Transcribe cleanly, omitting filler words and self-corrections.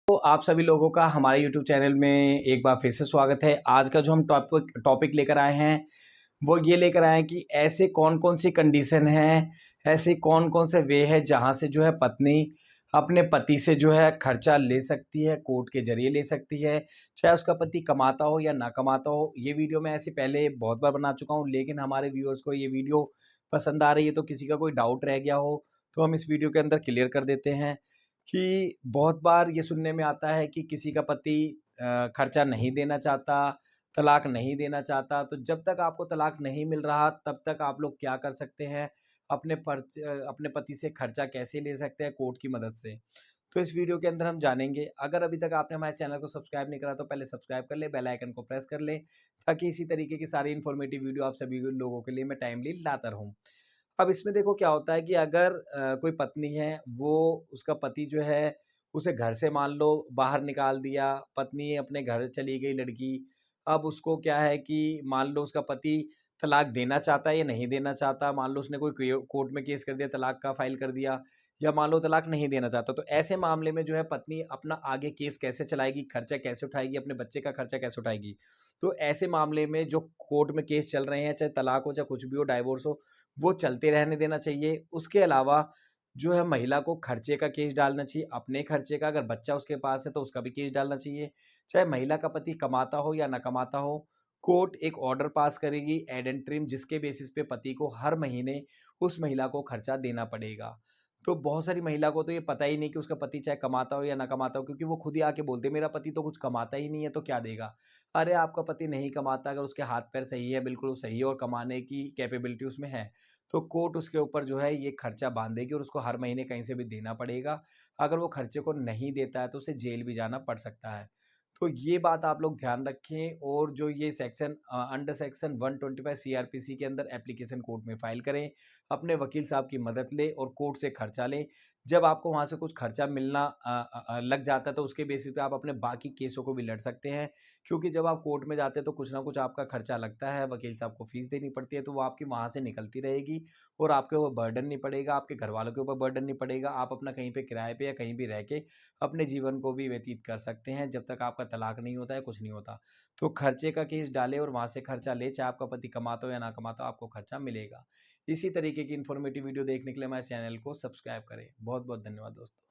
तो आप सभी लोगों का हमारे YouTube चैनल में एक बार फिर से स्वागत है। आज का जो हम टॉपिक लेकर आए हैं वो ये लेकर आए हैं कि ऐसे कौन-कौन सी कंडीशन हैं, ऐसे कौन-कौन से वे हैं जहाँ से जो है पत्नी अपने पति से जो है खर्चा ले सकती है, कोर्ट के ज़रिए ले सकती है, चाहे उसका पति कमाता हो या ना कमाता हो। ये वीडियो मैं ऐसे पहले बहुत बार बना चुका हूँ, लेकिन हमारे व्यूअर्स को ये वीडियो पसंद आ रही है, तो किसी का कोई डाउट रह गया हो, तो हम इस वीडियो के अंदर क्लियर कर देते हैं कि बहुत बार ये सुनने में आता है कि किसी का पति खर्चा नहीं देना चाहता, तलाक नहीं देना चाहता। तो जब तक आपको तलाक नहीं मिल रहा, तब तक आप लोग क्या कर सकते हैं, अपने पति से खर्चा कैसे ले सकते हैं कोर्ट की मदद से। तो इस वीडियो के अंदर हम जानेंगे। अगर अभी तक आपने हमारे चैनल को सब्सक्राइब नहीं करा तो पहले सब्सक्राइब कर लें, बेल आइकन को प्रेस कर लें, ताकि इसी तरीके की सारी इन्फॉर्मेटिव वीडियो आप सभी लोगों के लिए मैं टाइमली लाता रहूँ। अब इसमें देखो क्या होता है कि अगर कोई पत्नी है, वो उसका पति जो है उसे घर से मान लो बाहर निकाल दिया, पत्नी अपने घर चली गई लड़की। अब उसको क्या है कि मान लो उसका पति तलाक देना चाहता है या नहीं देना चाहता, मान लो उसने कोई कोर्ट में केस कर दिया, तलाक का फाइल कर दिया, या मान लो तलाक नहीं देना चाहता। तो ऐसे मामले में जो है पत्नी अपना आगे केस कैसे चलाएगी, खर्चा कैसे उठाएगी, अपने बच्चे का खर्चा कैसे उठाएगी। तो ऐसे मामले में जो कोर्ट में केस चल रहे हैं, चाहे तलाक हो, चाहे कुछ भी हो, डाइवोर्स हो, वो चलते रहने देना चाहिए। उसके अलावा जो है महिला को खर्चे का केस डालना चाहिए, अपने खर्चे का। अगर बच्चा उसके पास है तो उसका भी केस डालना चाहिए। चाहे महिला का पति कमाता हो या ना कमाता हो, कोर्ट एक ऑर्डर पास करेगी एड एंट्रीम, जिसके बेसिस पे पति को हर महीने उस महिला को खर्चा देना पड़ेगा। तो बहुत सारी महिला को तो ये पता ही नहीं कि उसका पति चाहे कमाता हो या ना कमाता हो, क्योंकि वो खुद ही आके बोलते हैं मेरा पति तो कुछ कमाता ही नहीं है तो क्या देगा। अरे आपका पति नहीं कमाता, अगर उसके हाथ पैर सही है, बिल्कुल सही है और कमाने की कैपेबिलिटी उसमें है, तो कोर्ट उसके ऊपर जो है ये खर्चा बांधेगी और उसको हर महीने कहीं से भी देना पड़ेगा। अगर वो खर्चे को नहीं देता है तो उसे जेल भी जाना पड़ सकता है। तो ये बात आप लोग ध्यान रखें, और जो ये सेक्शन अंडर सेक्शन 125 सीआरपीसी के अंदर एप्लीकेशन कोर्ट में फाइल करें, अपने वकील साहब की मदद लें और कोर्ट से खर्चा लें। जब आपको वहाँ से कुछ खर्चा मिलना लग जाता है, तो उसके बेसिस पे आप अपने बाकी केसों को भी लड़ सकते हैं, क्योंकि जब आप कोर्ट में जाते हैं तो कुछ ना कुछ आपका खर्चा लगता है, वकील साहब को फीस देनी पड़ती है, तो वो आपकी वहाँ से निकलती रहेगी और आपके ऊपर बर्डन नहीं पड़ेगा, आपके घर वालों के ऊपर बर्डन नहीं पड़ेगा। आप अपना कहीं पे किराए पे या कहीं भी रह के अपने जीवन को भी व्यतीत कर सकते हैं, जब तक आपका तलाक नहीं होता है, कुछ नहीं होता। तो खर्चे का केस डालें और वहाँ से खर्चा लें, चाहे आपका पति कमाता हो या ना कमाता हो, आपको खर्चा मिलेगा। इसी तरीके की इन्फॉर्मेटिव वीडियो देखने के लिए हमारे चैनल को सब्सक्राइब करें। बहुत बहुत धन्यवाद दोस्तों।